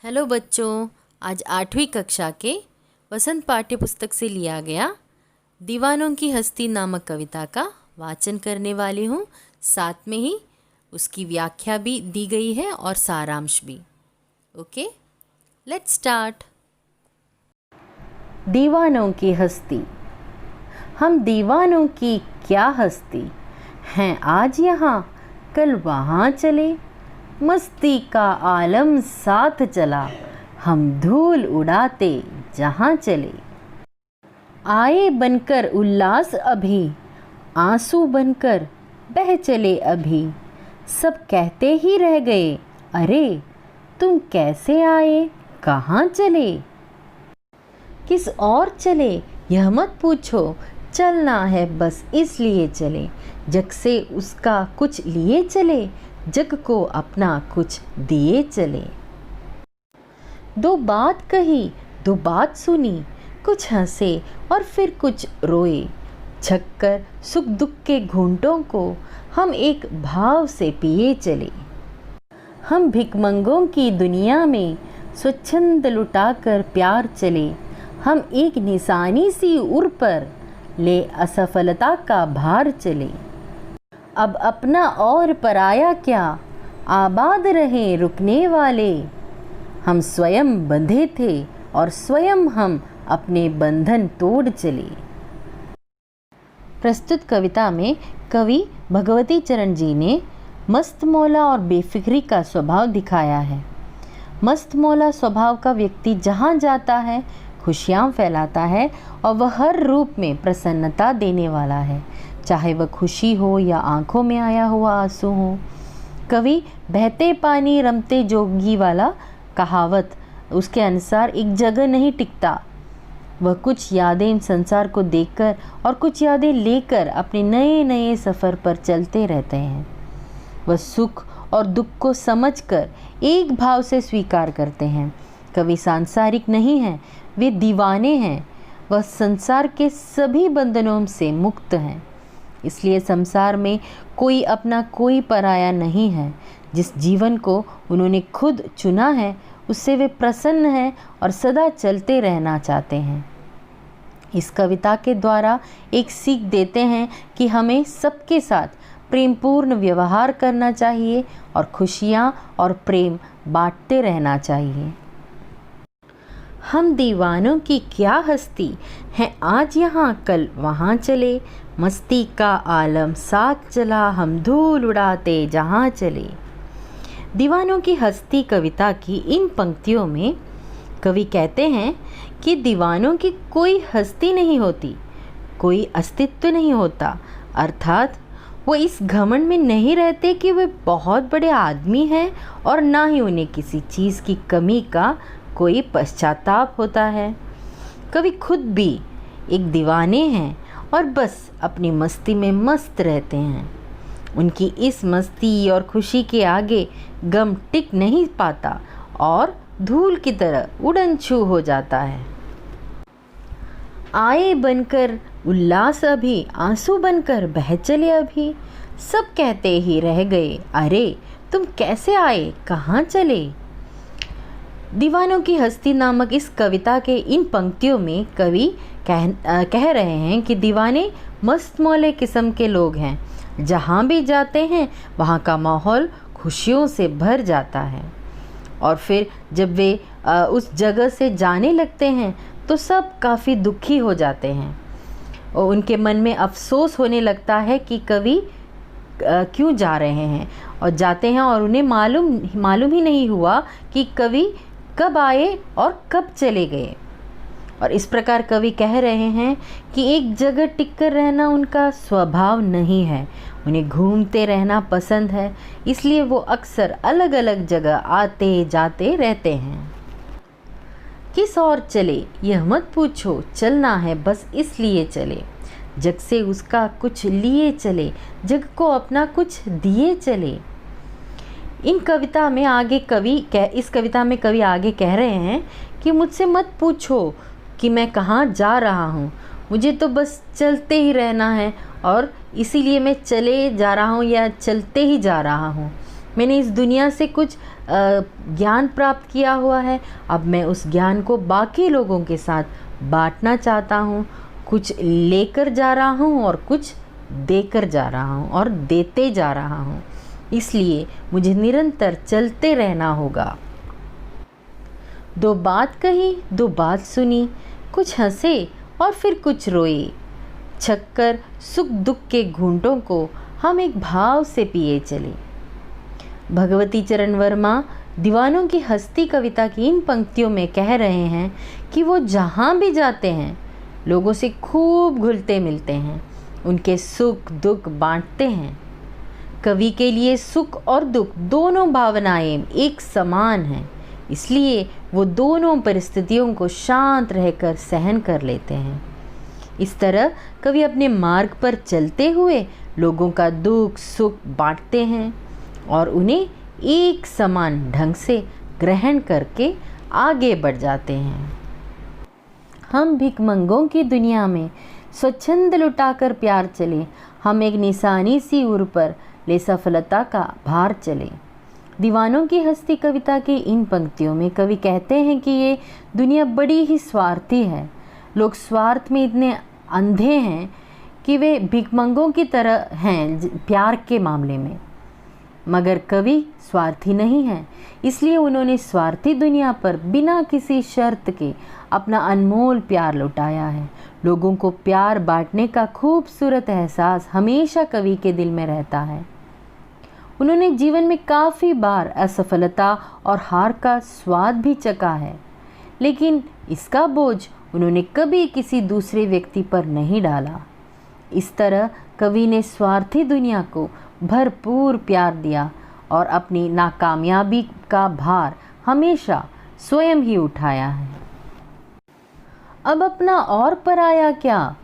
Hello बच्चों, आज 8वीं कक्षा के वसंत पाठ्य पुस्तक से लिया गया दीवानों की हस्ती नामक कविता का वाचन करने वाली हूँ। साथ में ही उसकी व्याख्या भी दी गई है और सारांश भी। Okay, let's start. दीवानों की हस्ती। हम दीवानों की क्या हस्ती हैं, आज यहाँ कल वहाँ चले। मस्ती का आलम साथ चला, हम धूल उड़ाते जहाँ चले। आए बनकर उल्लास अभी, आंसू बनकर बह चले अभी। सब कहते ही रह गए, अरे तुम कैसे आए, कहाँ चले। किस और चले यह मत पूछो, चलना है बस इसलिए चले। जग से उसका कुछ लिए चले, जग को अपना कुछ दिए चले। दो बात कही दो बात सुनी, कुछ हंसे और फिर कुछ रोए। छक्कर सुख दुख के घूंटों को हम एक भाव से पिए चले। हम भिखमंगों की दुनिया में स्वच्छंद लुटाकर प्यार चले। हम एक निशानी सी उर पर ले असफलता का भार चले। अब अपना और पराया क्या, आबाद रहे रुकने वाले। हम स्वयं बंधे थे और स्वयं हम अपने बंधन तोड़ चले। प्रस्तुत कविता में कवि भगवती चरण जी ने मस्त मौला और बेफिक्री का स्वभाव दिखाया है। मस्त मौला स्वभाव का व्यक्ति जहाँ जाता है खुशियाँ फैलाता है और वह हर रूप में प्रसन्नता देने वाला है, चाहे वह खुशी हो या आंखों में आया हुआ आंसू हो। कवि बहते पानी रमते जोगी वाला कहावत उसके अनुसार एक जगह नहीं टिकता। वह कुछ यादें संसार को देखकर और कुछ यादें लेकर अपने नए नए सफ़र पर चलते रहते हैं। वह सुख और दुख को समझकर एक भाव से स्वीकार करते हैं। कवि सांसारिक नहीं हैं, वे दीवाने हैं। वह संसार के सभी बंधनों से मुक्त हैं, इसलिए संसार में कोई अपना कोई पराया नहीं है। जिस जीवन को उन्होंने खुद चुना है उससे वे प्रसन्न हैं और सदा चलते रहना चाहते हैं। इस कविता के द्वारा एक सीख देते हैं कि हमें सबके साथ प्रेमपूर्ण व्यवहार करना चाहिए और खुशियाँ और प्रेम बांटते रहना चाहिए। हम दीवानों की क्या हस्ती हैं, आज यहाँ कल वहाँ चले। मस्ती का आलम साथ चला, हम धूल उड़ाते जहाँ चले। दीवानों की हस्ती कविता की इन पंक्तियों में कवि कहते हैं कि दीवानों की कोई हस्ती नहीं होती, कोई अस्तित्व नहीं होता। अर्थात वो इस घमंड में नहीं रहते कि वे बहुत बड़े आदमी हैं और ना ही उन्हें किसी चीज़ की कमी का कोई पश्चाताप होता है। कवि खुद भी एक दीवाने हैं और बस अपनी मस्ती में मस्त रहते हैं। उनकी इस मस्ती और खुशी के आगे गम टिक नहीं पाता और धूल की तरह उड़न छू हो जाता है। आए बनकर उल्लास अभी, आंसू बनकर बह चले अभी। सब कहते ही रह गए, अरे तुम कैसे आए, कहाँ चले। दीवानों की हस्ती नामक इस कविता के इन पंक्तियों में कवि कह रहे हैं कि दीवाने मस्त मौले किस्म के लोग हैं। जहाँ भी जाते हैं वहाँ का माहौल खुशियों से भर जाता है और फिर जब वे उस जगह से जाने लगते हैं तो सब काफ़ी दुखी हो जाते हैं और उनके मन में अफसोस होने लगता है कि कवि क्यों जा रहे हैं और जाते हैं और उन्हें मालूम ही नहीं हुआ कि कवि कब आए और कब चले गए। और इस प्रकार कवि कह रहे हैं कि एक जगह टिककर रहना उनका स्वभाव नहीं है, उन्हें घूमते रहना पसंद है, इसलिए वो अक्सर अलग अलग जगह आते जाते रहते हैं। किस और चले यह मत पूछो, चलना है बस इसलिए चले। जग से उसका कुछ लिए चले, जग को अपना कुछ दिए चले। इस कविता में कवि आगे कह रहे हैं कि मुझसे मत पूछो कि मैं कहाँ जा रहा हूँ, मुझे तो बस चलते ही रहना है और इसीलिए मैं चले जा रहा हूँ या चलते ही जा रहा हूँ। मैंने इस दुनिया से कुछ ज्ञान प्राप्त किया हुआ है, अब मैं उस ज्ञान को बाकी लोगों के साथ बांटना चाहता हूँ। कुछ लेकर जा रहा हूँ और कुछ देकर जा रहा हूँ और देते जा रहा हूँ, इसलिए मुझे निरंतर चलते रहना होगा। दो बात कही, दो बात सुनी, कुछ हंसे और फिर कुछ रोए। छक्कर सुख दुख के घूंटों को हम एक भाव से पिए चले। भगवती चरण वर्मा दीवानों की हस्ती कविता की इन पंक्तियों में कह रहे हैं कि वो जहाँ भी जाते हैं लोगों से खूब घुलते मिलते हैं, उनके सुख दुख बांटते हैं। कवि के लिए सुख और दुख दोनों भावनाएं एक समान हैं, इसलिए वो दोनों परिस्थितियों को शांत रहकर सहन कर लेते हैं। इस तरह कवि अपने मार्ग पर चलते हुए लोगों का दुख सुख बांटते हैं और उन्हें एक समान ढंग से ग्रहण करके आगे बढ़ जाते हैं। हम भिखमंगों की दुनिया में स्वच्छंद लुटाकर प्यार चले, हम एक निशानी सी उर पर ले सफलता का भार चले। दीवानों की हस्ती कविता की इन पंक्तियों में कवि कहते हैं कि ये दुनिया बड़ी ही स्वार्थी है। लोग स्वार्थ में इतने अंधे हैं कि वे भिखमंगों की तरह हैं प्यार के मामले में, मगर कवि स्वार्थी नहीं है, इसलिए उन्होंने स्वार्थी दुनिया पर बिना किसी शर्त के अपना अनमोल प्यार लुटाया है। लोगों को प्यार बांटने का खूबसूरत एहसास हमेशा कवि के दिल में रहता है। उन्होंने जीवन में काफ़ी बार असफलता और हार का स्वाद भी चखा है, लेकिन इसका बोझ उन्होंने कभी किसी दूसरे व्यक्ति पर नहीं डाला। इस तरह कवि ने स्वार्थी दुनिया को भरपूर प्यार दिया और अपनी नाकामयाबी का भार हमेशा स्वयं ही उठाया है। अब अपना और पराया क्या,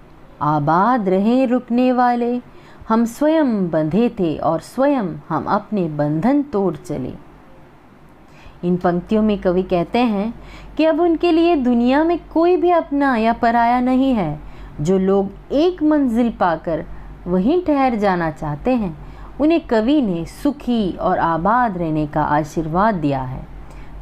आबाद रहे रुकने वाले, हम स्वयं बंधे थे और स्वयं हम अपने बंधन तोड़ चले। इन पंक्तियों में कवि कहते हैं कि अब उनके लिए दुनिया में कोई भी अपना या पराया नहीं है। जो लोग एक मंजिल पाकर वहीं ठहर जाना चाहते हैं, उन्हें कवि ने सुखी और आबाद रहने का आशीर्वाद दिया है।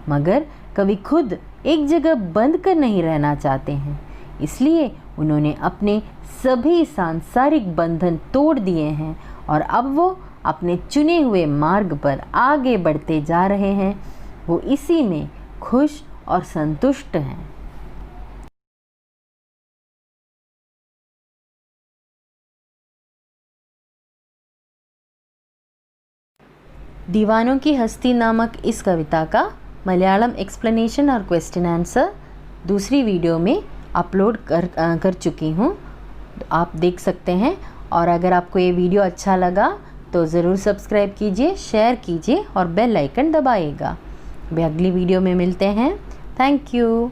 मगर कवि खुद एक जगह बंद कर नहीं रहना चाहते हैं, इसलिए उन्होंने अपने सभी सांसारिक बंधन तोड़ दिए हैं और अब वो अपने चुने हुए मार्ग पर आगे बढ़ते जा रहे हैं। वो इसी में खुश और संतुष्ट हैं। दीवानों की हस्ती नामक इस कविता का मलयालम एक्सप्लेनेशन और क्वेश्चन आंसर दूसरी वीडियो में अपलोड कर चुकी हूँ, आप देख सकते हैं। और अगर आपको ये वीडियो अच्छा लगा तो ज़रूर सब्सक्राइब कीजिए, शेयर कीजिए और बेल आइकन दबाइएगा। अभी अगली वीडियो में मिलते हैं। Thank you.